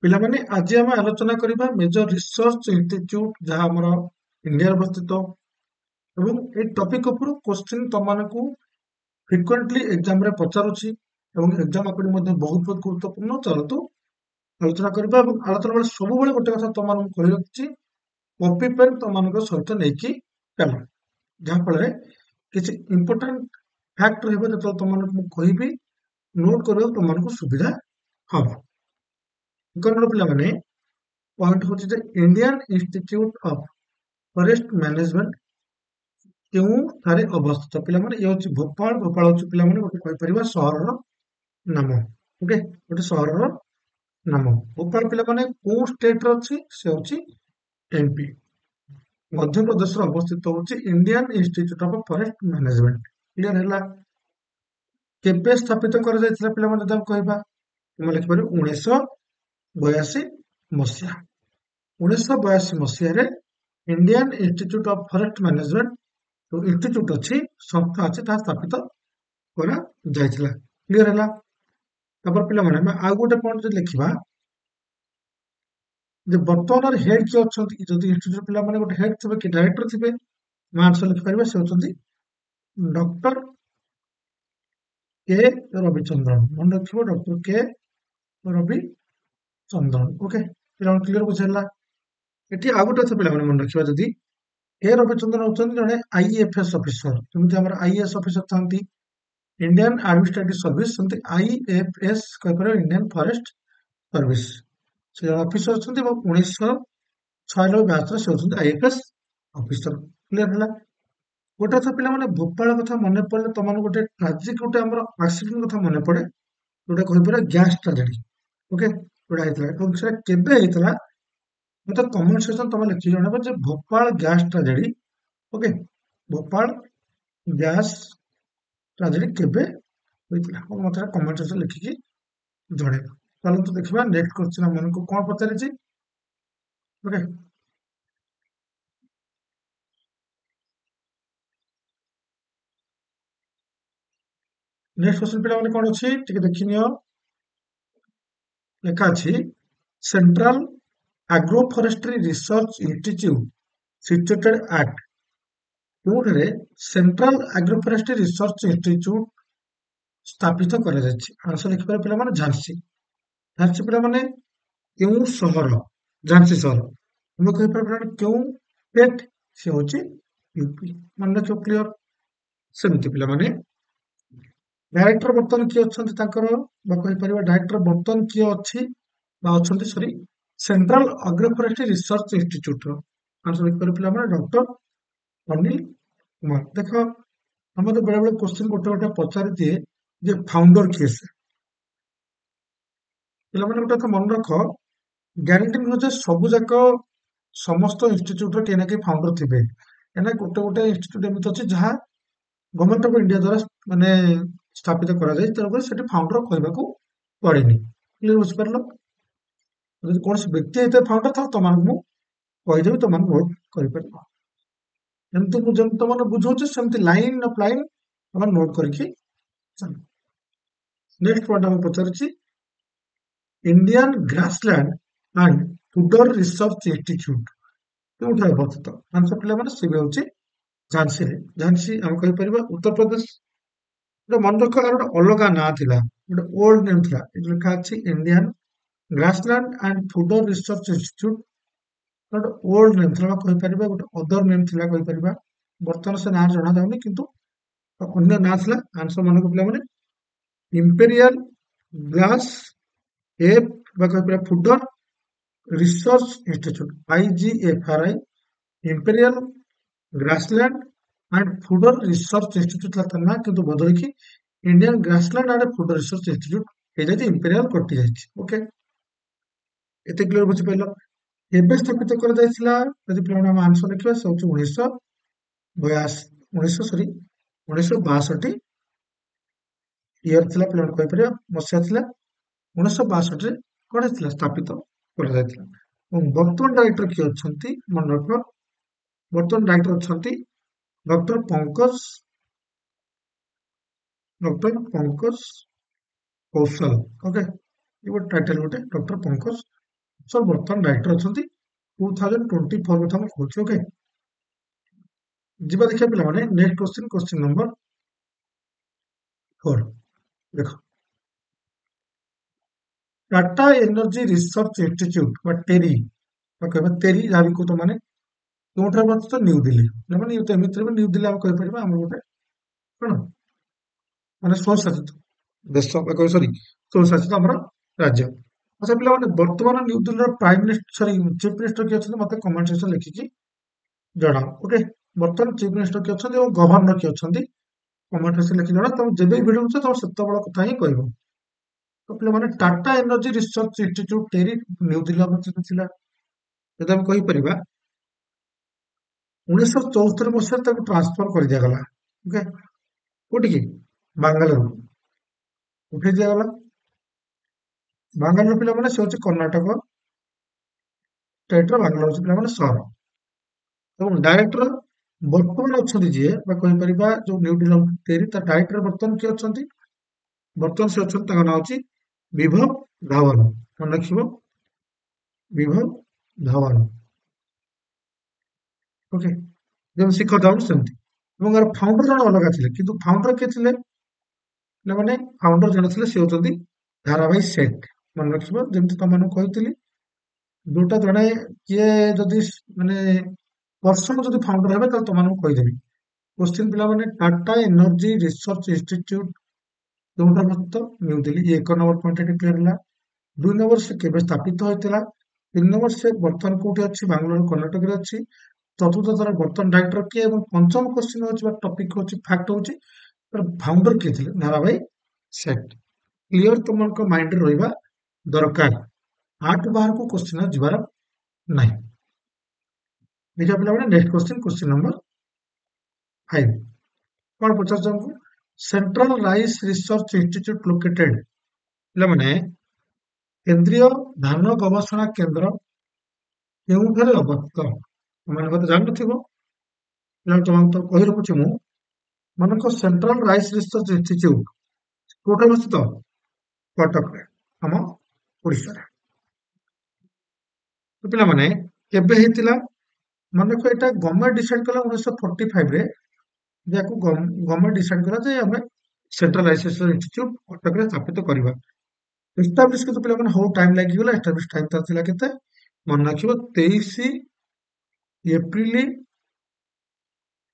ପିଲାମାନେ ଆଜି ଆମେ ଆଲୋଚନା କରିବା ମେଜର ରିସର୍ଚ୍ଚ ଇନଷ୍ଟିଚ୍ୟୁଟ ଯାହା ଆମର ଇଣ୍ଡିଆରେ ଅବସ୍ଥିତ ଏବଂ ଏଇ ଟପିକ ଉପରୁ କ୍ୱେଶ୍ଚିନ୍ ତମମାନଙ୍କୁ ଫ୍ରିକ୍ୱେଣ୍ଟଲି ଏକ୍ଜାମରେ ପଚାରୁଛି ଏବଂ ଏକ୍ଜାମ ଆକାଉଣ୍ଟ ମଧ୍ୟ ବହୁତ ବହୁତ ଗୁରୁତ୍ୱପୂର୍ଣ୍ଣ। ଚାଲନ୍ତୁ ଆଲୋଚନା କରିବା ଏବଂ ଆଲୋଚନା ବେଳେ ସବୁବେଳେ ଗୋଟେ କଥା ତମମାନଙ୍କୁ କହି ରଖିଛି, କପି ପେନ୍ ତମମାନଙ୍କ ସହିତ ନେଇକି ଚାଲ, ଯାହାଫଳରେ କିଛି ଇମ୍ପୋର୍ଟାଣ୍ଟ ଫ୍ୟାକ୍ଟ ରହିବ। ଯେତେବେଳେ ତମମାନଙ୍କୁ ମୁଁ କହିବି ନୋଟ୍ କରିବାକୁ ତମମାନଙ୍କୁ ସୁବିଧା ହବ। କଣ ପିଲାମାନେ, ପଏଣ୍ଟ ହଉଛି ଯେ Indian institute of forest management କେଉଁଠାରେ ଅବସ୍ଥିତ? ପିଲାମାନେ ଇଏ ହଉଛି ଭୋପାଳ। ଭୋପାଳ ହଉଛି ପିଲାମାନେ ଗୋଟେ କହିପାରିବା ସହରର ନାମ। ଓକେ, ଗୋଟେ ସହରର ନାମ। ଭୋପାଳ ପିଲାମାନେ କୋଉ ଷ୍ଟେଟରେ ଅଛି? ସେ ହଉଛି ଏମପି, ମଧ୍ୟପ୍ରଦେଶରେ ଅବସ୍ଥିତ ହଉଛି Indian institute of forest management. Clear ହେଲା? କେବେ ସ୍ଥାପିତ କରାଯାଇଥିଲା ପିଲାମାନେ ଯଦି ଆମେ କହିବା, ତୁମେ ଲେଖିପାରିବ 1982 ମସିହା। 1982 ମସିହାରେ Indian institute of forest management ଯୋଉ ଇନଷ୍ଟିଚ୍ୟୁଟ ଅଛି, ସଂସ୍ଥା ଅଛି, ତାହା ସ୍ଥାପିତ କରାଯାଇଥିଲା। କ୍ଲିୟର ହେଲା? ତାପରେ ପିଲାମାନେ ଆମେ ଆଉ ଗୋଟେ ପଏଣ୍ଟ ଯଦି ଲେଖିବା ଯେ ବର୍ତ୍ତମାନର ହେଡ୍ କିଏ ଅଛନ୍ତି? ଯଦି ଇନଷ୍ଟିଚ୍ୟୁଟ ପିଲାମାନେ ଗୋଟେ ହେଡ୍ ଥିବେ କି ଡାଇରେକ୍ଟର ଥିବେ, ଆମେ ଆନ୍ସର ଲେଖିପାରିବା ସେ ହଉଛନ୍ତି ଡକ୍ଟର କେ ରବିଚନ୍ଦ୍ରନ। ମନେ ରଖିବ, ଡକ୍ଟର କେ ରବିଚନ୍ଦ୍ରନ। ଓକେ, ପିଲାମାନେ କ୍ଲିୟର ବୁଝିହେଲା? ଏଠି ଆଉ ଗୋଟେ ଅଛି ପିଲାମାନେ ମନେ ରଖିବା, ଯଦି କେ ରବିଚନ୍ଦ୍ରନ ହଉଛନ୍ତି ଜଣେ ଆଇଏଫଏସ୍ ଅଫିସର। ଯେମିତି ଆମର ଆଇଏଏସ୍ ଅଫିସର ଥାନ୍ତି ଇଣ୍ଡିଆନ୍ ଆଡମିନିଷ୍ଟ୍ରେଟିଭ ସର୍ଭିସ, ସେମିତି ଆଇଏଫଏସ୍ କହିପାରିବା ଇଣ୍ଡିଆନ୍ ଫରେଷ୍ଟ ସର୍ଭିସ। ସେ ଜଣେ ଅଫିସର ଅଛନ୍ତି ଏବଂ 1996 ବ୍ୟାଚର ସେ ହଉଛନ୍ତି ଆଇଏଫଏସ୍ ଅଫିସର। କ୍ଲିୟର ହେଲା? ଗୋଟେ କଥା ପିଲାମାନେ, ଭୋପାଳ କଥା ମନେ ପଡିଲେ ତମମାନଙ୍କୁ ଗୋଟେ ଟ୍ରାଜିକ ଗୋଟେ ଆମର ଆକ୍ସିଡେଣ୍ଟ କଥା ମନେ ପଡେ, ଯୋଉଟା କହିପାରିବା ଗ୍ୟାସ ଟ୍ରାଜେଡି। ଓକେ, ଯୋଉଟା ହେଇଥିଲା ଏବଂ ସେଟା କେବେ ହେଇଥିଲା ମତେ କମେଣ୍ଟ ସେକ୍ସନ ତମେ ଲେଖିକି ଜଣେଇବ ଯେ Bhopal gas tragedy. Okay, Bhopal gas tragedy କେବେ ହୋଇଥିଲା ମତେ କମେଣ୍ଟ ସେକ୍ସନ ଲେଖିକି ଜଣେଇବ। ଚାଲନ୍ତୁ ଦେଖିବା ନେକ୍ସଟ କ୍ୱେଶ୍ଚିନ୍ ଆମମାନଙ୍କୁ କଣ ପଚାରିଛି। ଓକେ, ନେକ୍ସଟ କ୍ୱେଶ୍ଚିନ୍ ପିଲାମାନେ କଣ ଅଛି ଟିକେ ଦେଖିନିଅ। ଲେଖା ଅଛି central agro forestry research institute situated at. କେଉଁଠାରେ central agro forestry research institute ସ୍ଥାପିତ କରାଯାଇଛି? ଆନ୍ସର ଲେଖିପାରିବେ ପିଲାମାନେ ଝାନ୍ସୀ। ଝାନ୍ସୀ ପିଲାମାନେ କେଉଁ ସହର? ଝାନ୍ସୀ ସହର। ଆମେ କହିପାରିବା କେଉଁ ଷ୍ଟେଟ୍? ସେ ହଉଛି ୟୁପି। ମନେ ରଖିବ, କ୍ଲିୟର? ସେମିତି ପିଲାମାନେ ଡାଇରେକ୍ଟର ବର୍ତ୍ତମାନ କିଏ ଅଛନ୍ତି ତାଙ୍କର, ବା କହିପାରିବା ଡାଇରେକ୍ଟର ବର୍ତ୍ତମାନ କିଏ ଅଛି ବା ଅଛନ୍ତି, sorry, central agro forestry research ଇନଷ୍ଟିଚ୍ୟୁଟର ଆନ୍ସର ଲେଖିପାରିବେ ପିଲାମାନେ ଡକ୍ଟର ଅନିଲ କୁମାର। ଦେଖ, ଆମର ବେଳେବେଳେ କ୍ୱେଶ୍ଚିନ୍ ଗୋଟେ ଗୋଟେ ପଚାରି ଦିଏ ଯେ ଫାଉଣ୍ଡର କିଏ ସେ। ପିଲାମାନେ ଗୋଟେ କଥା ମନେ ରଖ, ଗ୍ୟାରେଣ୍ଟି ନୁହେଁ ଯେ ସବୁ ଯାକ ସମସ୍ତ ଇନଷ୍ଟିଚ୍ୟୁଟର କିଏ ନା କିଏ ଫାଉଣ୍ଡର ଥିବେ। କାହିଁକିନା ଗୋଟେ ଗୋଟେ ଇନଷ୍ଟିଚ୍ୟୁଟ ଏମିତି ଅଛି ଯାହା ଗଭର୍ଣ୍ଣମେଣ୍ଟ ଅଫ ଇଣ୍ଡିଆ ଦ୍ୱାରା ମାନେ ସ୍ଥାପିତ କରାଯାଇଛି, ତେଣୁକରି ସେଠି ଫାଉଣ୍ଡର କହିବାକୁ ପଡେନି। କ୍ଲିୟର ବୁଝିପାରିଲ? ଯଦି କୌଣସି ବ୍ୟକ୍ତି ହେଇଥାଏ ଫାଉଣ୍ଡର, ତାହେଲେ ତମାନଙ୍କୁ ମୁଁ କହିଦେବି, ତମାନେ ନୋଟ୍ କରିପାରିବ। ଯେମିତି ମୁଁ ଯେମିତି ତମମାନଙ୍କୁ ବୁଝଉଛି ସେମିତି ଲାଇନ୍ ଅଫ୍ ଲାଇନ୍ ତମେ ନୋଟ୍ କରିକି ଚାଲ। ନେକ୍ସଟ ପଏଣ୍ଟ ଆମେ ପଚାରୁଛି Indian grassland and fodder research institute କେଉଁଠାରେ ଅବସ୍ଥିତ? ଆନ୍ସର ପିଲାମାନେ ସେ ବି ହଉଛି ଝାନ୍ସୀରେ। ଝାନ୍ସୀ ଆମେ କହିପାରିବା ଉତ୍ତରପ୍ରଦେଶ। ଗୋଟେ ମନେ ରଖ, ଆର ଗୋଟେ ଅଲଗା ନାଁ ଥିଲା, ଗୋଟେ ଓଲ୍ଡ ନେମ୍ ଥିଲା। ଏଠି ଲେଖା ଅଛି Indian grassland and fodder research institute. ଗୋଟେ ଓଲ୍ଡ ନେମ୍ ଥିଲା ବା କହିପାରିବା ଗୋଟେ ଅଦର ନେମ୍ ଥିଲା କହିପାରିବା। ବର୍ତ୍ତମାନ ସେ ନାଁ ଜଣାଯାଉନି, କିନ୍ତୁ ଅନ୍ୟ ନାଁ ଥିଲା। ଆନ୍ସର ମନେ ରଖ ପିଲାମାନେ ଇମ୍ପେରିଆଲ ଗ୍ଲାସ ଏଫ୍ ବା କହିପାରିବା fodder research institute IGFRI, imperial grassland and fodder research institute ଥିଲା ତା ନାଁ, କିନ୍ତୁ ବଦଳିକି Indian grassland and fodder research institute ହେଇଯାଇଛି, ଇମ୍ପେରିଆଲ କଟି ଯାଇଛି। ଓକେ, ଏତେ କ୍ଲିୟର ବୁଝିପାରିଲ? କେବେ ସ୍ଥାପିତ କରାଯାଇଥିଲା ଯଦି ପିଲାମାନେ ଆମେ ଆନ୍ସର ଲେଖିବା, ସେ ହଉଛି 1962 ଇୟର ଥିଲା। ପିଲାମାନେ କହିପାରିବା ମସିହା ଥିଲା 1962ରେ କଣ ହେଇଥିଲା? ସ୍ଥାପିତ କରାଯାଇଥିଲା। ଏବଂ ବର୍ତ୍ତମାନ ଡାଇରେକ୍ଟର କିଏ ଅଛନ୍ତି ମନେ ରଖ, ବର୍ତ୍ତମାନ ଡାଇରେକ୍ଟର ଅଛନ୍ତି ଡକ୍ଟର ପଙ୍କଜ କୌଶଲ। ଓକେ, ये ଗୋଟେ ଟାଇଟଲ ଗୋଟେ ଡକ୍ଟର ପଙ୍କଜ सर बर्तमान डायरेक्टर अच्छा 2024 କଥା ମୁଁ କହୁଛି ଓକେ ଯିବା ଦେଖିବା ପିଲାମାନେ ନେକ୍ସଟ क्वेश्चन नंबर 4 ଦେଖ टाटा एनर्जी रिसर्च इंस्टीट्यूट ବା ଟେରି ବା କହିବା ଟେରି ଯାହାବି କହୁ ତମାନେ କେଉଁଠାରେ ଅବସ୍ଥିତ ନ୍ୟୁ ଦିଲ୍ଲୀ ମାନେ ତ ଏମିତିରେ ବି ନ୍ୟୁ ଦିଲ୍ଲୀ ଆମେ କହିପାରିବା ଆମର ଗୋଟେ କଣ ମାନେ ସ୍ୱଶାସିତ ଦେଶ ବା କହିବା ସରି ସ୍ୱଶାସିତ ଆମର ରାଜ୍ୟ ଆଚ୍ଛା ପିଲାମାନେ ବର୍ତ୍ତମାନ ନ୍ୟୁ ଦିଲ୍ଲୀର ପ୍ରାଇମ ମିନିଷ୍ଟର ସରି ଚିଫ ମିନିଷ୍ଟର କିଏ ଅଛନ୍ତି ମତେ କମେଣ୍ଟ ସେକ୍ସନ ଲେଖିକି ଜଣାଅ ଓକେ ବର୍ତ୍ତମାନ ଚିଫ ମିନିଷ୍ଟର କିଏ ଅଛନ୍ତି ଏବଂ ଗଭର୍ଣ୍ଣର କିଏ ଅଛନ୍ତି କମେଣ୍ଟ ସେକ୍ସନ ଲେଖି ଜଣାଅ ତମେ ଯେବେ ଭିଡିଓ କରୁଛ ତମେ ସେତେବେଳେ କଥା ହିଁ କହିବ ତ ପିଲାମାନେ Tata energy research institute Terry new Delhi ଅବସ୍ଥିତ ଥିଲା ଯଦି ଆମେ କହିପାରିବା 1974 ମସିହାରେ ତାକୁ ଟ୍ରାନ୍ସଫର କରିଦିଆଗଲା ଓକେ କୋଉଠିକି ବାଙ୍ଗାଲୋର ଉଠେଇ ଦିଆଗଲା ବାଙ୍ଗାଲୋର ପିଲାମାନେ ସେ ହଉଛି କର୍ଣ୍ଣାଟକ ଷ୍ଟେଟର ବାଙ୍ଗାଲୋର ହଉଛି ପିଲାମାନେ ସହର ଏବଂ ଡାଇରେକ୍ଟର ବର୍ତ୍ତମାନ ଅଛନ୍ତି ଯିଏ ବା କହିପାରିବା ଯୋଉ ନ୍ୟୁ ଦିଲ୍ଲୀ ଟେରି ତା ଡାଇରେକ୍ଟର ବର୍ତ୍ତମାନ କିଏ ଅଛନ୍ତି ବର୍ତ୍ତମାନ ସେ ଅଛନ୍ତି ତାଙ୍କ ନାଁ ହଉଛି ବିଭବ ଧାୱନ ମନେ ରଖିବ ବିଭବ ଧାୱନ ଓକେ ଯେମିତି ଶିଖର ଧାୱନ ସେମିତି ଏବଂ ଏହାର ଫାଉଣ୍ଡର ଜଣେ ଅଲଗା ଥିଲେ କିନ୍ତୁ ଫାଉଣ୍ଡର କିଏ ଥିଲେ ପିଲାମାନେ ଫାଉଣ୍ଡର ଜଣେ ଥିଲେ ସେ ହଉଛନ୍ତି ଧାରାଭାଇ ସେଠ ମନେ ରଖିବ ଯେମିତି ତମମାନଙ୍କୁ କହିଥିଲି ଯୋଉଟା ଜଣେ କିଏ ଯଦି ମାନେ ପର୍ସନ ଯଦି ଫାଉଣ୍ଡର ହେବେ ତାହେଲେ ତମମାନଙ୍କୁ କହିଦେବି क्वेश्चन ପିଲାମାନେ ଟାଟା ଏନର୍ଜି ରିସର୍ଚ୍ଚ ଇନଷ୍ଟିଚ୍ୟୁଟ କେଉଁଠି ଅବସ୍ଥିତ ନ୍ୟୁ ଦିଲ୍ଲୀ ଇଏ 1 ନମ୍ବର ପଏଣ୍ଟ ଏଠି କ୍ଲିୟର ହେଲା 2 ନମ୍ବର ସେ କେବେ ସ୍ଥାପିତ ହୋଇଥିଲା 3 ନମ୍ବର ସେ ବର୍ତ୍ତମାନ କୋଉଠି ଅଛି ବାଙ୍ଗାଲୋର କର୍ଣ୍ଣାଟକରେ ଅଛି ଚତୁର୍ଥ ଥର ବର୍ତ୍ତମାନ ଡାଇରେକ୍ଟର କିଏ ଏବଂ ପଞ୍ଚମ କ୍ୱେଶ୍ଚିନ୍ ହଉଛି ବା ଟପିକ ହଉଛି ଫ୍ୟାକ୍ଟ ହଉଛି ତାର ଫାଉଣ୍ଡର କିଏ ଥିଲେ ଧାରାଭାଇ ସେଠ କ୍ଲିୟର ତମମାନଙ୍କ ମାଇଣ୍ଡରେ ରହିବା ଦରକାର ଆଠୁ ବାହାରକୁ କ୍ୱେଶ୍ଚିନ୍ ଯିବାର ନାହିଁ ଦେଖିବା ପିଲାମାନେ ନେକ୍ସଟ କ୍ୱେଶ୍ଚିନ୍ ନମ୍ବର 5 କଣ ପଚାରୁଛି ଆମକୁ ସେଣ୍ଟ୍ରାଲ ରାଇସ୍ ରିସର୍ଚ୍ଚ ଇନଷ୍ଟିଚ୍ୟୁଟ ଲୋକେଟେଡ ପିଲାମାନେ କେନ୍ଦ୍ରୀୟ ଧାନ ଗବେଷଣା କେନ୍ଦ୍ର କେଉଁଠାରେ ଅବସ୍ଥିତ ତମମାନେ ବୋଧେ ଜାଣିନଥିବ ତମକୁ ତ କହି ରଖୁଛି ମୁଁ ମନେକ ସେଣ୍ଟ୍ରାଲ ରାଇସ୍ ରିସର୍ଚ୍ଚ ଇନଷ୍ଟିଚ୍ୟୁଟ କୋଉଠି ଅବସ୍ଥିତ କଟକରେ ଆମ ଓଡ଼ିଶାରେ ତ ପିଲାମାନେ କେବେ ହେଇଥିଲା ମନେକ ଏଇଟା ଗଭର୍ଣ୍ଣମେଣ୍ଟ ଡିସାଇଡ କଲା 1945 ରେ ଯାହାକୁ ଗଭର୍ଣ୍ଣମେଣ୍ଟ ଡିସାଇଡ କଲା ଯେ ଆମେ ସେଣ୍ଟ୍ରାଲ ରାଇସ୍ ରିସର୍ଚ୍ଚ ଇନଷ୍ଟିଚ୍ୟୁଟ କଟକରେ ସ୍ଥାପିତ କରିବା ଏଷ୍ଟାବ୍ଲିଶ କିନ୍ତୁ ପିଲାମାନେ ହଉ ଟାଇମ ଲାଗିଗଲା ଏଷ୍ଟାବ୍ଲିଶ ଟାଇମ ତାର ଥିଲା କେତେ ମନେ ରଖିବ 23 ଏପ୍ରିଲ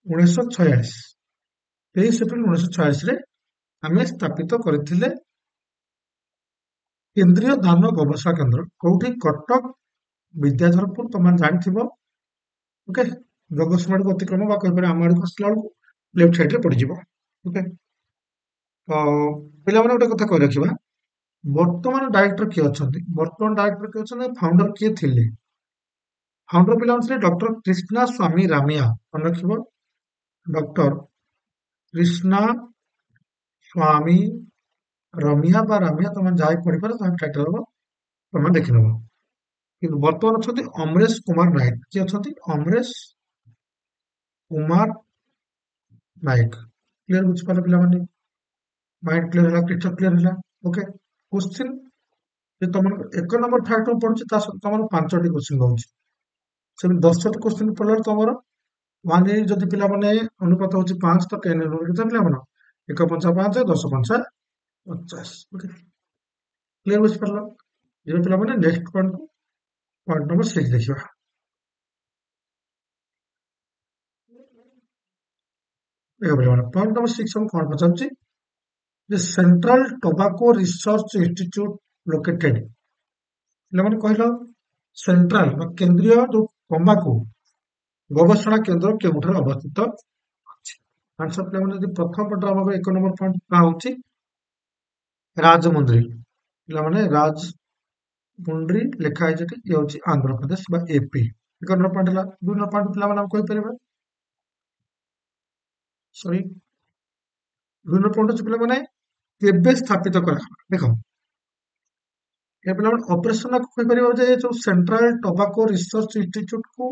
1946 23 ଏପ୍ରିଲ 1946 ରେ ଆମେ ସ୍ଥାପିତ କରିଥିଲେ କେନ୍ଦ୍ରୀୟ ଧାନ ଗବେଷଣା କେନ୍ଦ୍ର କୋଉଠି କଟକ ବିଦ୍ୟାଧରପୁର ତମେ ଜାଣିଥିବ ଓକେ ଜଗତସିଂହପୁର ଅତିକ୍ରମ ବା କହିପାରିବା ଆମ ଆଡକୁ ଆସିଲା ବେଳକୁ ଲେଫ୍ଟ ସାଇଡରେ ପଡିଯିବ ଓକେ ତ ପିଲାମାନେ ଗୋଟେ କଥା କହି ରଖିବା ବର୍ତ୍ତମାନ ଡାଇରେକ୍ଟର କିଏ ଅଛନ୍ତି ବର୍ତ୍ତମାନ ଡାଇରେକ୍ଟର କିଏ ଅଛନ୍ତି ଫାଉଣ୍ଡର କିଏ ଥିଲେ ଫାଉଣ୍ଡର ପିଲାମାନେ ଥିଲେ ଡକ୍ଟର କ୍ରିଷ୍ଣା ସ୍ୱାମୀ ରାମିଆ ମନେ ରଖିବ ଡକ୍ଟର କ୍ରିଷ୍ଣା ସ୍ୱାମୀ ରମିଆ ବା ରାମିଆ ତମେ ଯାହା ପଢିପାର ତମେ ଟାଇଟଲ ହବ ତମେ ଦେଖିନବ କିନ୍ତୁ ବର୍ତ୍ତମାନ ଅଛନ୍ତି ଅମରେଶ କୁମାର ନାୟକ କିଏ ଅଛନ୍ତି ଅମରେଶ କୁମାର ନାୟକ କ୍ଲିୟର ବୁଝିପାରିଲ ପିଲାମାନେ ମାଇଣ୍ଡ କ୍ଲିୟର ହେଲା ପିକ୍ଚର କ୍ଲିୟର ହେଲା ଓକେ क्वेश्चन ଯେ ତମର 1 ନମ୍ବର ଫ୍ୟାକ୍ଟ ପଡୁଛି ତା ସହିତ ତମର 5ଟି କ୍वेଶ୍ଚନ ରହୁଛି ସେମିତି 10ଟି କ୍वेଶ୍ଚନ ପଡିଲା ତମର 1 ଯଦି ପିଲାମାନେ ଅନୁପାତ ହଉଛି 5 ତ 10 କେତେ ପିଲାମାନେ 1 ପଞ୍ଚା 5 10 ପଞ୍ଚା 50 ଓକେ କ୍ଲିୟର ବୁଝିପାରିଲ ଏବେ ପିଲାମାନେ ନେକ୍ସଟ ପଏଣ୍ଟ ନମ୍ବର 6 ଦେଖିବା ଦେଖ ପିଲାମାନେ ପଏଣ୍ଟ ନମ୍ବର 6 ଆମେ କଣ ପଚାରୁଛି ଯେ ସେଣ୍ଟ୍ରାଲ ଟୋବାକୋ ରିସର୍ଚ୍ଚ ଇନଷ୍ଟିଚ୍ୟୁଟ ଲୋକେଟେଡ ପିଲାମାନେ କହିଲ ସେଣ୍ଟ୍ରାଲ ବା କେନ୍ଦ୍ରୀୟ ଯୋଉ ତମ୍ବାଖୁ ଗବେଷଣା କେନ୍ଦ୍ର କେଉଁଠାରେ ଅବସ୍ଥିତ ଅଛି ଆନ୍ସର ପିଲାମାନେ ଯଦି ପ୍ରଥମ ପଟରେ ଆମର 1 ନମ୍ବର ପଏଣ୍ଟ ତାହା ହଉଛି ରାଜମୁନ୍ଦ୍ରୀ ପିଲାମାନେ ରାଜମୁନ୍ଦ୍ରୀ ଲେଖା ହେଇଛି ଏଠି ଇଏ ହଉଛି ଆନ୍ଧ୍ରପ୍ରଦେଶ ବା ଏପି 1 ନମ୍ବର ପଏଣ୍ଟ ହେଲା 2 ନମ୍ବର ପଏଣ୍ଟ ପିଲାମାନେ ଆମେ କହିପାରିବା ସରି 2 ନମ୍ବର ପଏଣ୍ଟ ଅଛି ପିଲାମାନେ କେବେ ସ୍ଥାପିତ କରାଗଲା ଦେଖ ଏ ପିଲାମାନେ ଅପରେସନ କହିପାରିବା ଯେ ଯୋଉ ସେଣ୍ଟ୍ରାଲ ଟୋବାକୋ ରିସର୍ଚ୍ଚ ଇନଷ୍ଟିଚ୍ୟୁଟ କୁ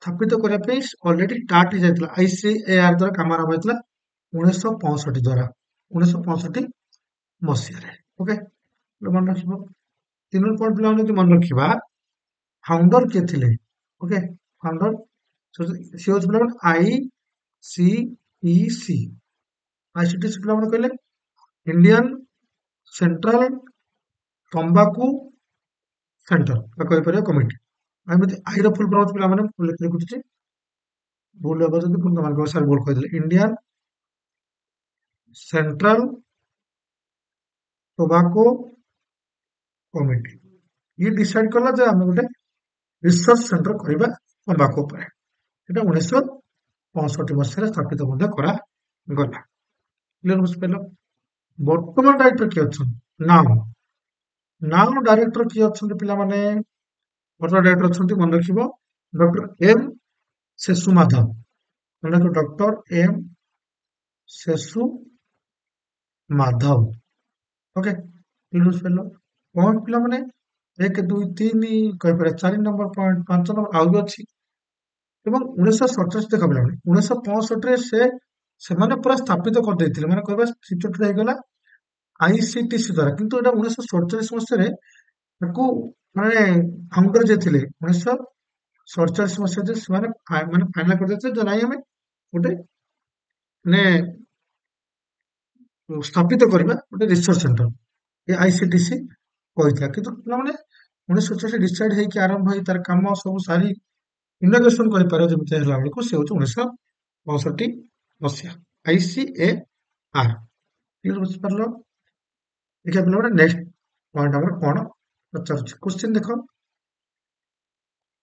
ସ୍ଥାପିତ କରିବା ପାଇଁ ଅଲରେଡି ଷ୍ଟାର୍ଟ ହେଇଯାଇଥିଲା ଆଇସିଏଆର ଦ୍ୱାରା କାମ ଆରମ୍ଭ ହେଇଥିଲା 1965 ଦ୍ୱାରା 1965 ମସିହାରେ ଓକେ ମନେ ରଖିବ 3 ପଏଣ୍ଟ ପିଲାମାନେ ଯଦି ମନେ ରଖିବା फाउंडर किए थे? ओके, फाउंडर सी हूँ पिला आईसीईसी। आईसीटीसी पिला कहले इंडियन सेंट्रल तंबाकू सेंटर कहीपर कमिटी। एमती आई फुल फॉर्म पे लिखुचे भूल हम जब पुणी तुम सार भूल कहते इंडियन सेंट्रल टोबाको कमिटी ये डिसाइड कला जे आम गोटे रिसर्च सेंटर करवा तंबाकू उपर। এটা 1965 মସିহাରେ ସ୍ଥାପିତ ମଧ୍ୟ କରାଗଲା। କ୍ଲିୟର ବୁଝିପାରିଲ? ବର୍ତ୍ତମାନ ଡାଇରେକ୍ଟର କିଏ ଅଛନ୍ତି? ନାଉ ନାଉ ଡାଇରେକ୍ଟର କିଏ ଅଛନ୍ତି ପିଲାମାନେ? ବର୍ତ୍ତମାନ ଡାଇରେକ୍ଟର ଅଛନ୍ତି ମନେ ରଖିବ ଡକ୍ଟର ଏମ୍ ଶେଷୁ ମାଧବ। ମନେ ରଖିବ doctor M Seshu Madhav. Okay, clear ବୁଝିପାରିଲ? ପଏଣ୍ଟ ପିଲାମାନେ 1 2 3 କହିପାରେ 4 ନମ୍ବର ପଏଣ୍ଟ 5 ନମ୍ବର ଆଉ ବି ଅଛି। ଏବଂ 1947 ଦେଖ ପିଲାମାନେ 1965 ସେମାନେ ପୁରା ସ୍ଥାପିତ କରିଦେଇଥିଲେ ମାନେ କହିବା ଇନଷ୍ଟିଚ୍ୟୁଟ ହେଇଗଲା ଆଇସିଟିସି ଦ୍ୱାରା। କିନ୍ତୁ ଏଇଟା 1947 ମସିହାରେ ତାକୁ ମାନେ ଫାଉଣ୍ଡର ଯିଏ ଥିଲେ 1947 ମସିହାରେ ସେମାନେ ମାନେ ଫାଇନାଲ କରିଦେଇଥିଲେ ଯେ ନାଇଁ ଆମେ ଗୋଟେ ମାନେ ସ୍ଥାପିତ କରିବା ଗୋଟେ ରିସର୍ଚ୍ଚ ସେଣ୍ଟର ଏ ଆଇସିଟିସି କହିଥିଲା। କିନ୍ତୁ ପିଲାମାନେ 1947 ଡିସାଇଡ୍ ହେଇକି ଆରମ୍ଭ ହେଇ ତାର କାମ ସବୁ ସାରି ଇନୋଗ୍ରେସନ କରିପାରିବ ଯେମିତି ହେଲା ବେଳକୁ ସେ ହଉଛି 1965 ମସିହା ICAR। କ୍ଲିୟର ବୁଝିପାରିଲ? ଦେଖିବା ପିଲାମାନେ ନେକ୍ସଟ ପଏଣ୍ଟ ଆମର କଣ ପଚାରୁଛି क्वेश्चन ଦେଖ।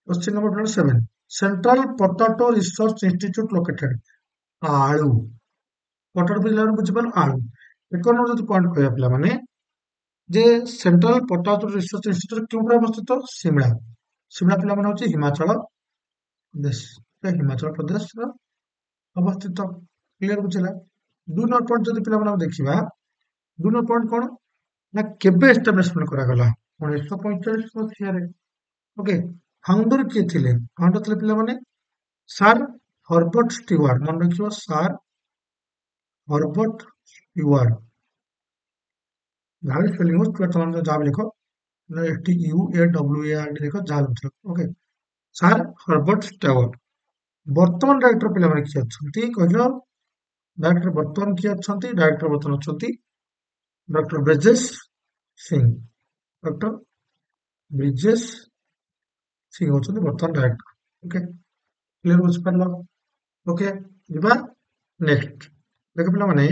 Question number 7 central potato research institute located आलू पोटैटो पिलाମାନେ ବୁଝିପାରିଲ ଆଳୁ। ଏକ ନମ୍ବର ଯଦି ପଏଣ୍ଟ କହିବା ପିଲାମାନେ ଯେ ସେଣ୍ଟ୍ରାଲ पोटैटो रिसर्च इंस्टीट्यूट କେଉଁଠାରେ ଅବସ୍ଥିତ? ଶିମଳା। ଶିମଳା ପିଲାମାନେ ହଉଛି ହିମାଚଳ प्रदेश। हिमाचल प्रदेश अवस्थित। क्लियर बुझेगा? 2 नंबर पॉइंट जदि पिला माने देखिबा 2 नंबर पॉइंट कोन ना केबे एस्टाब्लिशमेंट करा गला 1945 मसिया रे। ओके, फाउंडर के थिले? फाउंडर थिले पिला माने सर हर्बर्ट स्टीवार्ट। मन रखियो सर हर्बर्ट स्टीवार्ट। जाले स्पेलिंग हो स्टीवार्ट तमन जाब लिखो STUAWARD लिखो जाल। Okay, sir Herbert Stewart. ବର୍ତ୍ତମାନ ଡାଇରେକ୍ଟର ପିଲାମାନେ କିଏ ଅଛନ୍ତି କହିଲ? ଡାଇରେକ୍ଟର ବର୍ତ୍ତମାନ କିଏ ଅଛନ୍ତି? ଡାଇରେକ୍ଟର ବର୍ତ୍ତମାନ ଅଛନ୍ତି ଡକ୍ଟର ବ୍ରିଜେଶ ସିଂ। ଡକ୍ଟର ବ୍ରିଜେଶ ସିଂ ହଉଛନ୍ତି ବର୍ତ୍ତମାନ ଡାଇରେକ୍ଟର। ଓକେ, କ୍ଲିୟର ବୁଝିପାରିଲ? ଓକେ, ଯିବା ନେକ୍ସଟ। ଦେଖ ପିଲାମାନେ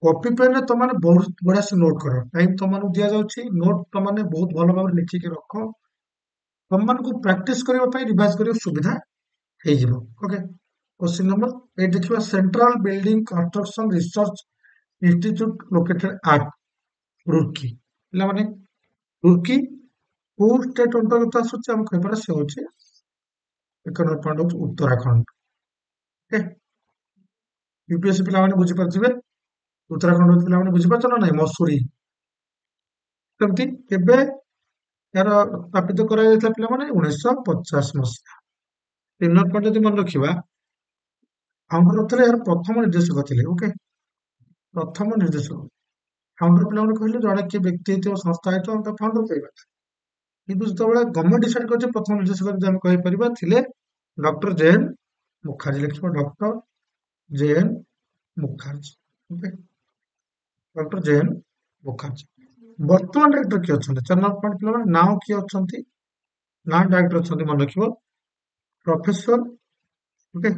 କପି ପେନରେ ତମମାନେ ବହୁତ ବଢିଆ ସେ ନୋଟ କର। ଟାଇମ ତମମାନଙ୍କୁ ଦିଆଯାଉଛି, ନୋଟ ତମମାନେ ବହୁତ ଭଲ ଭାବରେ ଲେଖିକି ରଖ। ତମମାନଙ୍କୁ ପ୍ରାକ୍ଟିସ କରିବା ପାଇଁ ରିଭାଇଜ କରିବା ସୁବିଧା ହେଇଯିବ। ଓକେ, क्वेश्चन नंबर 8 देखिबा central building construction research institute located at Roorkee. पिला माने रुड़की को स्टेट अंतर्गत आसुଛି हम कहि पारे से होचे एक नंबर पॉइंट होचे उत्तराखंड। ओके, यूपीएससी पिला माने बुझी पारथिबे उत्तराखंड पिला माने बुझी पारछ ना नहीं मसूरी केमती केबे यार स्थापित करा जायता पिला माने 1950 मसिहा। 3 नंबर पॉइंट जदि मन रखिबा फाउंडर ଥିଲେ यार प्रथम निर्देशक ଥିଲେ। ओके, प्रथम निर्देशक फाउंडर पिलाମାନେ କହିଲେ ଜଣେ କିଏ ବ୍ୟକ୍ତି ହେଇଥିବ ସଂସ୍ଥା ହେଇଥିବ ଆମେ ତାକୁ फाउंडर କହିବା। କିନ୍ତୁ ଯେତେବେଳେ ଗଭର୍ଣ୍ଣମେଣ୍ଟ ଡିସାଇଡ୍ କରିଛି ପ୍ରଥମ ନିର୍ଦ୍ଦେଶକ ଯଦି ଆମେ କହିପାରିବା ଥିଲେ ଡକ୍ଟର ଜେ.ଏନ୍. ମୁଖାର୍ଜୀ। ଲେଖିବ doctor J N. Mukherjee. Okay, doctor J N. Mukherjee. ବର୍ତ୍ତମାନ ଡାଇରେକ୍ଟର କିଏ ଅଛନ୍ତି? 4 ନମ୍ବର ପଏଣ୍ଟ ପିଲାମାନେ ନାଁ କିଏ ଅଛନ୍ତି? ନାଁ ଡାଇରେକ୍ଟର ଅଛନ୍ତି ମନେ ରଖିବ professor. Okay,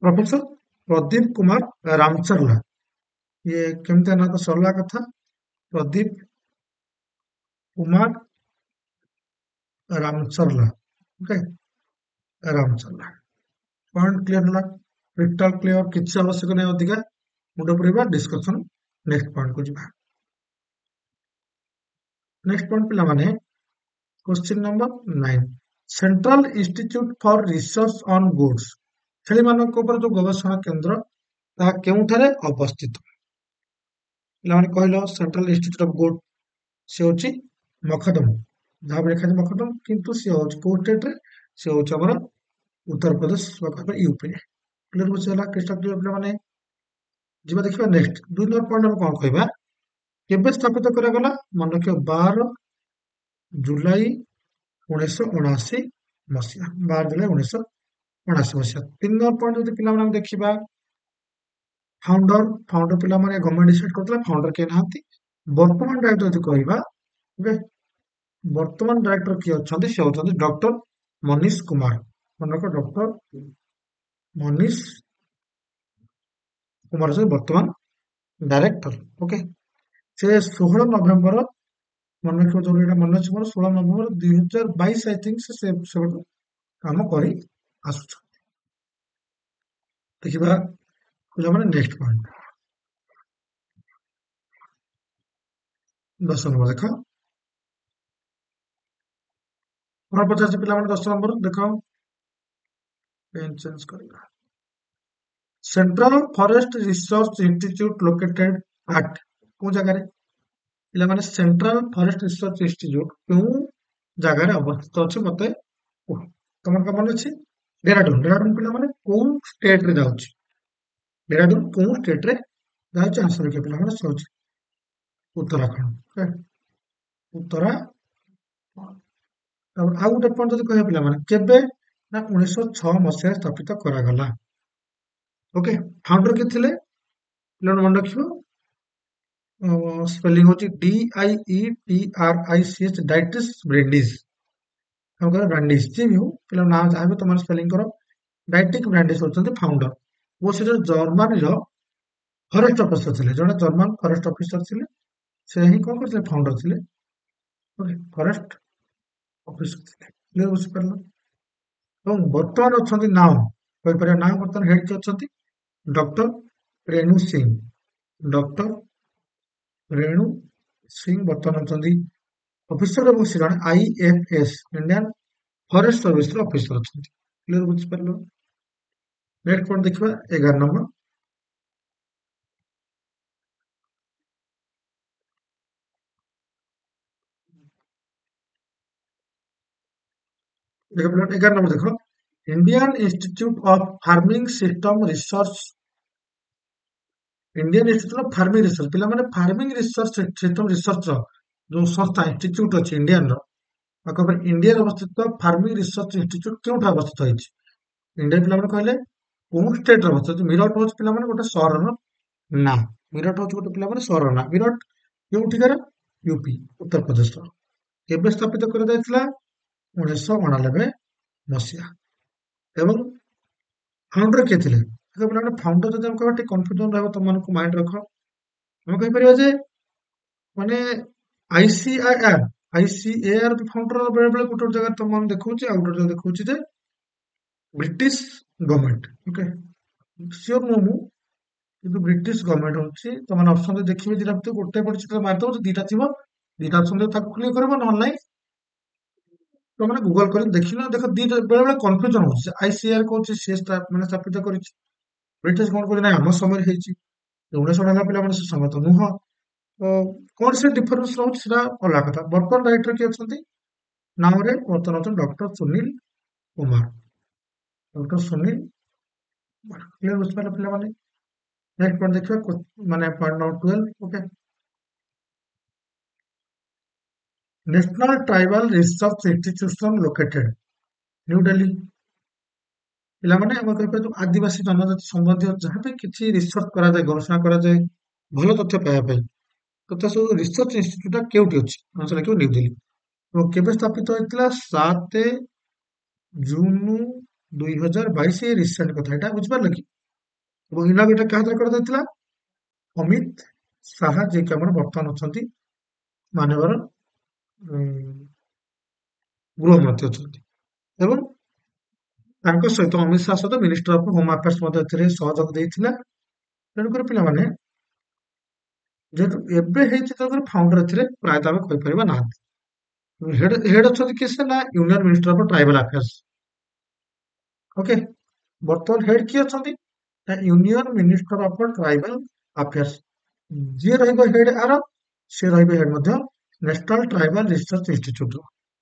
professor Pradeep Kumar Ramcharla. ये केमती ना तो सरला कथा Pradeep Kumar Ramcharla. Okay, Ramcharla point clear होला? क्रिस्टल क्लियर, किसी आवश्यक नहीं अधिका मुंड पुरेबा डिस्कशन। नेक्स्ट पॉइंट को जिबा। नेक्स्ट पॉइंट पिला माने question number 9 central institute for research on goods. छेली मानक ऊपर जो गवेषणा केंद्र ताहा केउठारे अवस्थित? पिलाମାନେ କହିଲ सेंट्रल इंस्टीट्यूट ऑफ गुड से होची मखदम। जहाँ भी लिखा मखदम किंतु से होची को स्टेट रे से होची हमर उत्तर प्रदेश यूपी रे। क्लियर बुझला? क्रिस्टल क्लियर पिलाମାନେ जिबा देखिबा नेक्स्ट 2 नंबर पॉइंट हम कोन कहबा केबे स्थापित करा गला मन रखियो 12 जुलाई 1979 मसीहा 12 जुलाई 1979 मसीहा। 3 नंबर पॉइंट जो पिला माने देखिबा फाउंडर फाउंडर पिला माने गवर्नमेंट डिसाइड करथला फाउंडर के नाहंती। वर्तमान डायरेक्टर जो कहबा ओके वर्तमान डायरेक्टर किए अछंती से होछंती डॉक्टर मनीष कुमार। मनक डॉक्टर मनीष कुमार से वर्तमान डायरेक्टर ओके। से 16 नवेम्बर मन रखियो जो एटा मन अछि मोर 16 नवेम्बर 2022 आई थिंक से काम करी आसुछ। देखिबा पूजा माने नेक्स्ट पॉइंट 10 नंबर देखो और 50 पिला माने 10 नंबर देखो पेन चेंज करिबा central forest research institute located at को जगह रे पिला माने सेंट्रल फॉरेस्ट रिसर्च इंस्टीट्यूट क्यों जगह रे अवस्थित अछि मते कुह। तमन का मन अछि डेहराडून डेहराडून पिला माने कोन स्टेट रे जाउछि डेहराडून कोन स्टेट रे जाउछि आंसर के पिला माने सोच उत्तराखंड ओके उत्तराखंड। ତାପରେ ଆଉ ଗୋଟେ ପଏଣ୍ଟ ଯଦି କହିବା ପିଲାମାନେ କେବେ ନା 1906 ମସିହାରେ ସ୍ଥାପିତ କରାଗଲା ଓକେ। ଫାଉଣ୍ଡର କିଏ ଥିଲେ ପିଲାମାନେ ମନେ ରଖିବ ସ୍ପେଲିଂ ହଉଛି DIETRICH ଡାଇଟ୍ରିସ୍ ବ୍ରେଣ୍ଡିସ୍ ବ୍ରାଣ୍ଡିସ୍ ଯିଏ ବି ହଉ ପିଲା ନାଁ ଯାହା ବି ତମେ ସ୍ପେଲିଂ କର ଡାଇଟ୍ରିକ୍ ବ୍ରାଣ୍ଡିସ୍ ହଉଛନ୍ତି ଫାଉଣ୍ଡର ଓ ସେ ଜର୍ମାନୀର ଫରେଷ୍ଟ ଅଫିସର ଥିଲେ ଜଣେ ଜର୍ମାନ ଫରେଷ୍ଟ ଅଫିସର ଥିଲେ ସେ ହିଁ କଣ କରିଥିଲେ ଫାଉଣ୍ଡର ଥିଲେ ଓକେ ଫରେଷ୍ଟ ଅଫିସର ଥିଲେ କ୍ଲିୟର ବୁଝିପାରିଲ। ଏବଂ ବର୍ତ୍ତମାନ ଅଛନ୍ତି ନାଓ କହିପାରିବା ନାଓ ବର୍ତ୍ତମାନ ହେଡ୍ କିଏ ଅଛନ୍ତି ଡକ୍ଟର ରେଣୁ ସିଂ ଡକ୍ଟର ରେଣୁ ସିଂ ବର୍ତ୍ତମାନ ଅଛନ୍ତି ଅଫିସର ଏବଂ ସେ ଜଣେ IFS ଇଣ୍ଡିଆନ୍ ଫରେଷ୍ଟ ସର୍ଭିସର ଅଫିସର ଅଛନ୍ତି କ୍ଲିୟର ବୁଝିପାରିଲ। ନେକ୍ସଟ ପଏଣ୍ଟ ଦେଖିବା 11 ନମ୍ବର देखो पिला 11 नंबर देखो Indian institute of farming system research Indian institute of farming research पिला माने फार्मिंग रिसर्च सिस्टम रिसर्च जो संस्था इंस्टीट्यूट अछि इंडियन रो अकबर इंडिया रे अवस्थित फार्मिंग रिसर्च इंस्टीट्यूट केउठा अवस्थित होइछि इंडिया पिला माने कहले कोन स्टेट रो अवस्थित मिरट होछ पिला माने गोटे शहर रो ना मिरट होछ गोटे पिला माने शहर ना मिरट केउठिकार यूपी उत्तर प्रदेश रो केबे स्थापित कर दैथिला 1999 मसीहा ଏବଂ फाउंडर किए ଥିଲେ ଦେଖ ପିଲାମାନେ फाउंडर ଯଦି ଆମେ କହିବା ଟିକେ କନଫ୍ୟୁଜन ରହିବ ତମମାନଙ୍କୁ ମାଇଣ୍ଡ ରଖ ଆମେ କହିପାରିବା ଯେ ମାନେ ICAR ICAR फाउंडर ବେଳେ ବେଳେ ଗୋଟେ ଗୋଟେ ଜାଗାରେ ତମ ଦେଖଉଛି ଆଉ ଗୋଟେ ଜାଗାରେ ଦେଖଉଛି ଯେ ବ୍ରିଟିଶ ଗଭର୍ଣ୍ଣମେଣ୍ଟ ଓକେ ସିଓର ନୁହଁ ମୁଁ କିନ୍ତୁ ବ୍ରିଟିଶ ଗଭର୍ଣ୍ଣମେଣ୍ଟ ହଉଛି ତମାନେ ଅପସନ ଦେଖିବେ ଦିଟା ଭିତରୁ ଗୋଟେ ପଟେ ସେଟା ମାରିଦବ ଯଦି ଦିଟା ଥିବ ଦିଟା ଅପସନ ତାକୁ କ୍ଲିକ କରିବ ନହେଲେ ନାହିଁ ତମେ ଗୁଗଲ କରି ଦେଖିଲ ଦେଖ ଦିଟା ବେଳେ ବେଳେ କନଫ୍ୟୁଜନ ହଉଛି ICAR କହୁଛି ସେ ମାନେ ସ୍ଥାପିତ କରିଛି ବ୍ରିଟିଶ କଣ କହୁଛି ନାଇଁ ଆମ ସମୟରେ ହେଇଛି 1999 ପିଲାମାନେ ସେ ସମୟ ତ ନୁହଁ ତ କଣ ସେ ଡିଫରେନ୍ସ ରହୁଛି ସେଟା ଅଲଗା କଥା। ବର୍ତ୍ତମାନ ଡାଇରେକ୍ଟର କିଏ ଅଛନ୍ତି ନାମରେ ବର୍ତ୍ତମାନ ଅଛନ୍ତି doctor Sunil Kumar doctor Sunil Kumar clear ବୁଝିପାରିଲ ପିଲାମାନେ। ନେକ୍ସଟ ପଏଣ୍ଟ ଦେଖିବା ମାନେ point number 12 okay national tribal research institution located new Delhi ପିଲାମାନେ ଆମେ କହିପାରିବା ଆଦିବାସୀ ଜନଜାତି ସମ୍ବନ୍ଧୀୟ ଯାହା ବି କିଛି ରିସର୍ଚ୍ଚ କରାଯାଏ ଗବେଷଣା କରାଯାଏ ଭଲ ତଥ୍ୟ ପାଇବା ପାଇଁ ତଥା ସବୁ ରିସର୍ଚ୍ଚ ଇନଷ୍ଟିଚ୍ୟୁଟ କେଉଁଠି ଅଛି ଆନ୍ସର ଲେଖିବ ନ୍ୟୁ ଦିଲ୍ଲୀ ଏବଂ କେବେ ସ୍ଥାପିତ ହୋଇଥିଲା 7 ଜୁନ 2022 ରିସେଣ୍ଟ କଥା ଏଇଟା ବୁଝିପାରିଲ କି ଏବଂ ଇନାଗୁରେଟ କାହା ଦ୍ୱାରା କରାଯାଇଥିଲା ଅମିତ ଶାହା ଯିଏକି ଆମର ବର୍ତ୍ତମାନ ଅଛନ୍ତି ମାନ୍ୟବର ଗୃହମନ୍ତ୍ରୀ ଅଛନ୍ତି ଏବଂ ତାଙ୍କ ସହିତ ଅମିତ ଶାହା ସହିତ ମିନିଷ୍ଟର ଅଫ ହୋମ ଆଫେୟାର୍ସ ମଧ୍ୟ ଏଥିରେ ସହଯୋଗ ଦେଇଥିଲା ତେଣୁକରି ପିଲାମାନେ ଯେହେତୁ ଏବେ ହେଇଛି ତେଣୁକରି ଫାଉଣ୍ଡର ଏଥିରେ ପ୍ରାୟତଃ ଆମେ କହିପାରିବା ନାହାନ୍ତି ହେଡ୍ ଅଛନ୍ତି କିଏ ସେ ନା union minister of tribal affairs okay ବର୍ତ୍ତମାନ ହେଡ୍ କିଏ ଅଛନ୍ତି ନା union minister of tribal affairs ଯିଏ ରହିବ ହେଡ୍ ଆର ସେ ରହିବ ହେଡ୍ ମଧ୍ୟ national tribal research institute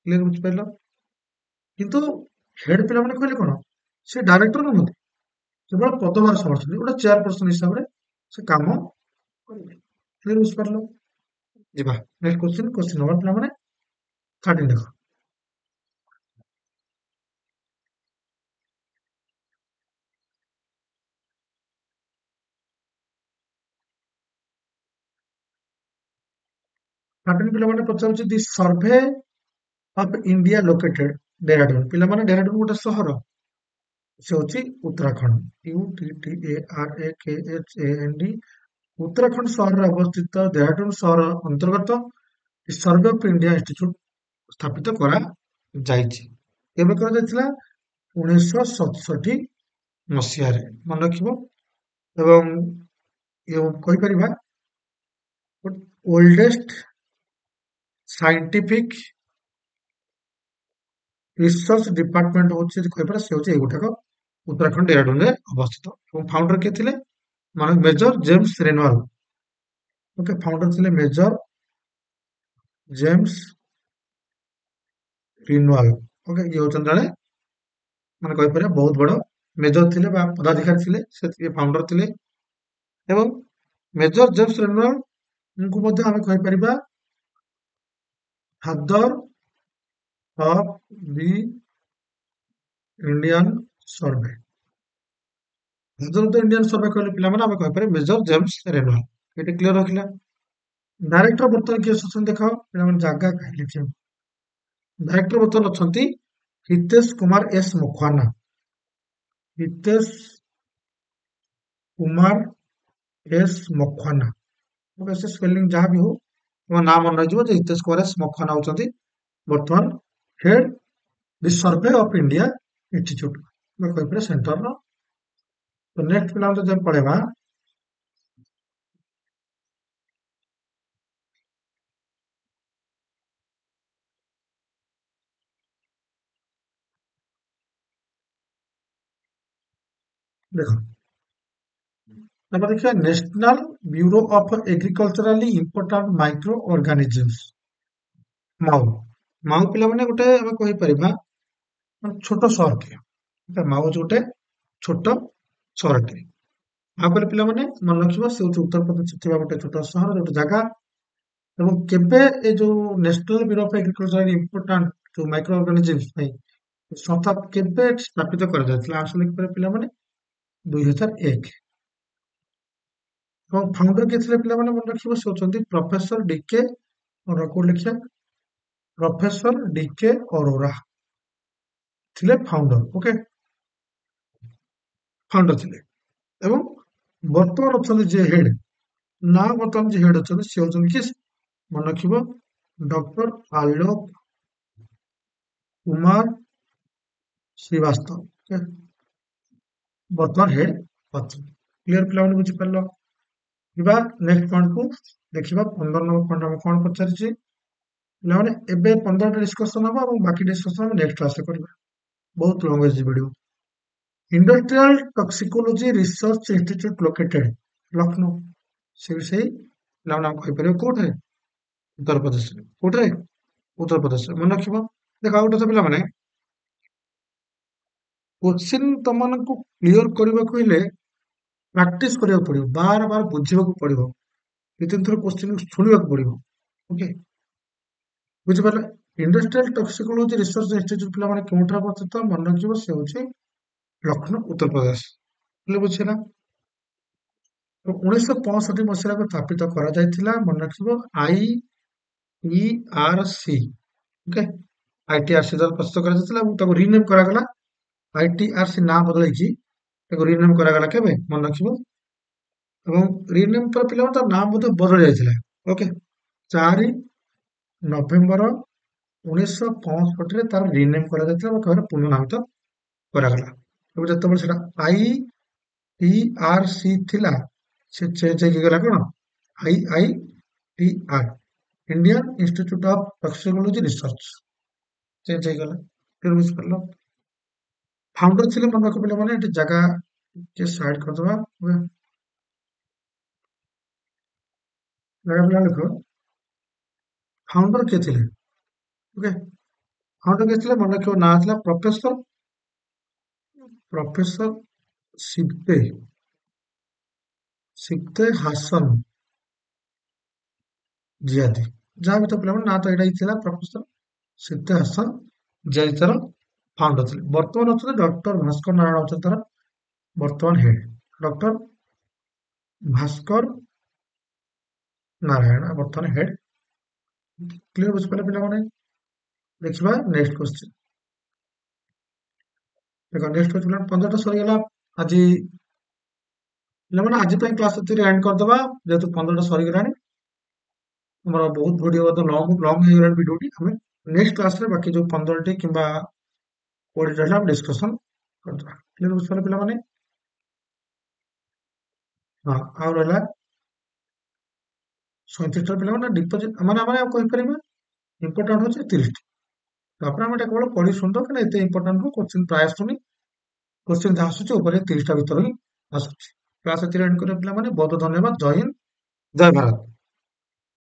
clear ବୁଝିପାରିଲ କିନ୍ତୁ ହେଡ୍ ପିଲାମାନେ କହିଲେ କଣ ସେ ଡାଇରେକ୍ଟର ନୁହନ୍ତି କେବଳ ପଦଭାର ସମ୍ଭାଳୁଛନ୍ତି ଗୋଟେ ଚେୟାରପର୍ସନ ହିସାବରେ ସେ କାମ କରିବେ କ୍ଲିୟର ବୁଝିପାରିଲ ଯିବା ନେକ୍ସଟ କ୍ୱେଶ୍ଚିନ ନମ୍ବର ପିଲାମାନେ 13 ଦେଖ। ଥାର୍ଟିନ୍ ପିଲାମାନେ ପଚାରୁଛି the survey of India located Dehradun. ପିଲାମାନେ ଡେରାଡୁନ ଗୋଟେ ସହର, ସେ ହଉଛି ଉତ୍ତରାଖଣ୍ଡ। UTTARAKHAND, ଉତ୍ତରାଖଣ୍ଡ ସହରରେ ଅବସ୍ଥିତ ଦେହରାଦୁନ ସହର ଅନ୍ତର୍ଗତ ସର୍ଭେ ଅଫ୍ ଇଣ୍ଡିଆ ଇନଷ୍ଟିଚ୍ୟୁଟ ସ୍ଥାପିତ କରାଯାଇଛି। କେବେ କରାଯାଇଥିଲା? 1967 ମସିହାରେ, ମନେ ରଖିବ। ଏବଂ କହିପାରିବା ଓଲ୍ଡେଷ୍ଟ ସାଇଣ୍ଟିଫିକ ରିସର୍ଚ୍ଚ ଡିପାର୍ଟମେଣ୍ଟ ହଉଛି, ଯଦି କହିପାରିବା ସେ ହଉଛି ଏଇଗୁଟାକ ଉତ୍ତରାଖଣ୍ଡ ଡେରାଡୁନରେ ଅବସ୍ଥିତ। ଏବଂ ଫାଉଣ୍ଡର କିଏ ଥିଲେ? ମାନେ ମେଜର ଜେମ୍ସ ରେନୱାଲ। ଓକେ, ଫାଉଣ୍ଡର ଥିଲେ ମେଜର ଜେମ୍ସ ରିନୱାଲ। ଓକେ, ଇଏ ହଉଛନ୍ତି ଜଣେ ମାନେ କହିପାରିବା ବହୁତ ବଡ ମେଜର ଥିଲେ ବା ପଦାଧିକାରୀ ଥିଲେ, ସେ ଫାଉଣ୍ଡର ଥିଲେ। ଏବଂ ମେଜର ଜେମ୍ସ ରେନୱାଲଙ୍କୁ ମଧ୍ୟ ଆମେ କହିପାରିବା father of the Indian survey. Father of the Indian survey କହିଲେ ପିଲାମାନେ ଆମେ କହିପାରିବା ମେଜର ଜେମ୍ସ ରେନୱାଲ। ଏଠି କ୍ଲିୟର ରଖିଲା। ଡାଇରେକ୍ଟର ବର୍ତ୍ତମାନ କିଏ ଅଛନ୍ତି ଦେଖ ପିଲାମାନେ, ଜାଗା କାହିଁ ଲେଖିବ। ଡାଇରେକ୍ଟର ବର୍ତ୍ତମାନ ଅଛନ୍ତି Hitesh Kumar S Makwana. Hitesh Kumar S Makwana. Okay, ସେ ସ୍ପେଲିଂ ଯାହା ବି ହଉ ତୁମ ନାଁ ମନେ ରହିଯିବ ଯେ ହିତେଶ କୁମାର ଏସ୍ ମଖୱାନା ହଉଛନ୍ତି ବର୍ତ୍ତମାନ head the survey of India institute, କହିପାରିବା ସେଣ୍ଟରର। ତ ନେକ୍ସଟ ପିଲାମାନେ ଯଦି ଆମେ ପଳେଇବା, ଦେଖ ତାପରେ ଦେଖିବା national bureau of agriculturally important microorganisms, Mau. Mau ପିଲାମାନେ ଗୋଟେ ଆମେ କହିପାରିବା ଛୋଟ ସହରଟିଏ। ମାଉ ହଉଛି ଗୋଟେ ଛୋଟ ସହରଟିଏ। ମାଉ କହିଲେ ପିଲାମାନେ ମନେ ରଖିବ ସେ ହଉଛି ଉତ୍ତରପ୍ରଦେଶରେ ଥିବା ଗୋଟେ ଛୋଟ ସହର, ଗୋଟେ ଜାଗା। ଏବଂ କେବେ ଏ ଯୋଉ national bureau of agriculturally important ଯୋଉ ମାଇକ୍ରୋ ଅର୍ଗାନିଜମ୍ସ ପାଇଁ ସଂସ୍ଥା କେବେ ସ୍ଥାପିତ କରାଯାଇଥିଲା? ଆଂସର ଲେଖିପାରିବେ ପିଲାମାନେ 2001। ଏବଂ ଫାଉଣ୍ଡର କିଏ ଥିଲେ ପିଲାମାନେ ମନେ ରଖିବ, ସେ ହଉଛନ୍ତି ପ୍ରଫେସର ଡିକେ ଅରୋରା। କୋଉଠି ଲେଖିବା? ପ୍ରଫେସର ଡିକେ ଅରୋରା ଥିଲେ ଫାଉଣ୍ଡର। ଓକେ, ଫାଉଣ୍ଡର ଥିଲେ। ଏବଂ ବର୍ତ୍ତମାନ ଅଛନ୍ତି ଯିଏ ହେଡ୍, ନା ବର୍ତ୍ତମାନ ଯିଏ ହେଡ୍ ଅଛନ୍ତି ସେ ହଉଛନ୍ତି କିଏ? ମନେ ରଖିବ ଡକ୍ଟର ଆଲୋକ କୁମାର ଶ୍ରୀବାସ୍ତବ। ଓକେ, ବର୍ତ୍ତମାନ ହେଡ୍ ଅଛନ୍ତି। କ୍ଲିୟର ପିଲାମାନେ ବୁଝିପାରିଲ? ଯିବା ନେକ୍ସଟ ପଏଣ୍ଟକୁ ଦେଖିବା। 15 ନମ୍ବର ପଏଣ୍ଟ ଆମେ କଣ ପଚାରିଛି ପିଲାମାନେ? ଏବେ 15ଟା ଡିସ୍କସନ ହବ ଏବଂ ବାକି ଡିସ୍କସନ ଆମେ ନେକ୍ସଟ କ୍ଲାସରେ କରିବା। ବହୁତ ଲଙ୍ଗ ହେଇଛି video. Industrial toxicology research institute located Lucknow. ସେ ସେଇ ପିଲାମାନେ ଆମେ କହିପାରିବା କୋଉଠାରେ? ଉତ୍ତରପ୍ରଦେଶରେ। କୋଉଠାରେ? ଉତ୍ତରପ୍ରଦେଶରେ। ମନେ ରଖିବ। ଦେଖ ଆଉ ଗୋଟେ କଥା ପିଲାମାନେ, କୋଶ୍ଚିନ୍ ତମମାନଙ୍କୁ କ୍ଲିୟର କରିବାକୁ ହେଲେ ପ୍ରାକ୍ଟିସ କରିବାକୁ ପଡିବ, ବାର ବାର ବୁଝିବାକୁ ପଡିବ, ଦି ତିନି ଥର କୋଶ୍ଚିନ୍ ଶୁଣିବାକୁ ପଡିବ। ଓକେ, ବୁଝିପାରିଲେ? ଇଣ୍ଡଷ୍ଟ୍ରିଆଲ ଟକ୍ସିକୋଲୋଜି ରିସର୍ଚ୍ଚ ଇନଷ୍ଟିଚ୍ୟୁଟ ପିଲାମାନେ କେଉଁଠାରେ ଅବସ୍ଥିତ? ମନେ ରଖିବ ସେ ହଉଛି ଲକ୍ଷ୍ନୌ, ଉତ୍ତରପ୍ରଦେଶ। ହେଲେ ବୁଝିଲା? 1965 ମସିହାରେ ସ୍ଥାପିତ କରାଯାଇଥିଲା। ମନେ ରଖିବ IERC। ଓକେ, ITRC ଦ୍ୱାରା ପ୍ରସ୍ତୁତ କରାଯାଇଥିଲା ଏବଂ ତାକୁ ରିନେମ୍ କରାଗଲା। ITRC ନାଁ ବଦଳେଇକି ତାକୁ ରିନେମ୍ କରାଗଲା କେବେ? ମନେ ରଖିବ। ଏବଂ ରିନେମ୍ ପରେ ପିଲାମାନେ ତାର ନାଁ ମଧ୍ୟ ବଦଳି ଯାଇଥିଲା। ଓକେ, 4 ନଭେମ୍ବର 1965 ତାର ରିନେମ୍ କରାଯାଇଥିଲା ଏବଂ ତାର ପୁନଃନାମିତ କରାଗଲା। ଏବଂ ଯେତେବେଳେ ସେଟା ITRC ଥିଲା, ସେ ଚେଞ୍ଜ ହେଇକି ଗଲା କଣ? IITR, Indian institute of toxicology research change ହେଇଗଲା। କ୍ଲିୟର ବୁଝିପାରିଲ? ଫାଉଣ୍ଡର ଥିଲେ ମନେ ରଖ ପିଲାମାନେ, ଏଠି ଜାଗା ଟିକେ ସାଇଡ କରିଦବା। ଜାଗା ପିଲା ଲେଖ ଫାଉଣ୍ଡର କିଏ ଥିଲେ? ଓକେ, ଫାଉଣ୍ଡର କିଏ ଥିଲେ? ମନେ ରଖିବ ନାଁ ଥିଲା ପ୍ରଫେସର ସିପ୍ତେ ସିପ୍ତେ ହାସନ ଜିଆଦି। ଯାହା ବି ତ ପିଲାମାନେ ନାଁ ତ ଏଇଟା ହିଁ ଥିଲା ପ୍ରଫେସର ସିଦ୍ଧ ହାସନ ଯିଏ ତାର ଫାଉଣ୍ଡର ଥିଲେ। ବର୍ତ୍ତମାନ ଅଛନ୍ତି ଡକ୍ଟର ଭାସ୍କର ନାରାୟଣ ଅଛନ୍ତି ତାର ବର୍ତ୍ତମାନ ହେଡ୍। ଡକ୍ଟର ଭାସ୍କର ନାରାୟଣ ବର୍ତ୍ତମାନ ହେଡ୍। କ୍ଲିୟର ବୁଝିପାରିଲେ ପିଲାମାନେ? ଦେଖିବା ନେକ୍ସଟ କ୍ୱେଶ୍ଚିନ୍। ଦେଖ ନେକ୍ସଟ କ୍ୱେଶ୍ଚିନ୍ 15ଟା ସରିଗଲା। ଆଜି ପିଲାମାନେ ଆଜି ପାଇଁ କ୍ଲାସ ଏତିକିରେ ଏଣ୍ଡ କରିଦବା ଯେହେତୁ 15ଟା ସରିଗଲାଣି। ଆମର ବହୁତ ଭିଡିଓ ଲଙ୍ଗ ହେଇଗଲାଣି ଭିଡିଓଟି। ଆମେ ନେକ୍ସଟ କ୍ଲାସରେ ବାକି ଯୋଉ 15ଟି କିମ୍ବା 20ଟି ରହିଲା ଆମେ ଡିସ୍କସନ କରିଦବା। କ୍ଲିୟର ବୁଝିପାରିଲେ ପିଲାମାନେ? ହଁ ଆଉ ରହିଲା 37ଟା ପିଲାମାନେ ଡିପୋଜିଟ୍ ମାନେ ଆମେ ଆଉ କହିପାରିବା ଇମ୍ପୋର୍ଟାଣ୍ଟ ହଉଛି 30ଟି। ତାପରେ ଆମେ ଏଟା କେବଳ ପଢି ଶୁଣିଦବା କାରଣ ଏତେ ଇମ୍ପୋର୍ଟାଣ୍ଟ ନୁହଁ, କୋଶ୍ଚିନ୍ ପ୍ରାୟ ଆସୁନି। କୋଶ୍ଚିନ୍ ଯାହା ଆସୁଛି ଉପରେ 30ଟା ଭିତରେ ହିଁ ଆସୁଛି। କ୍ଲାସ ଏତିକିରେ ଏଣ୍ଡ କରିବା ପିଲାମାନେ। ବହୁତ ଧନ୍ୟବାଦ। ଜୟ ହିନ୍ଦ, ଜୟ ଭାରତ।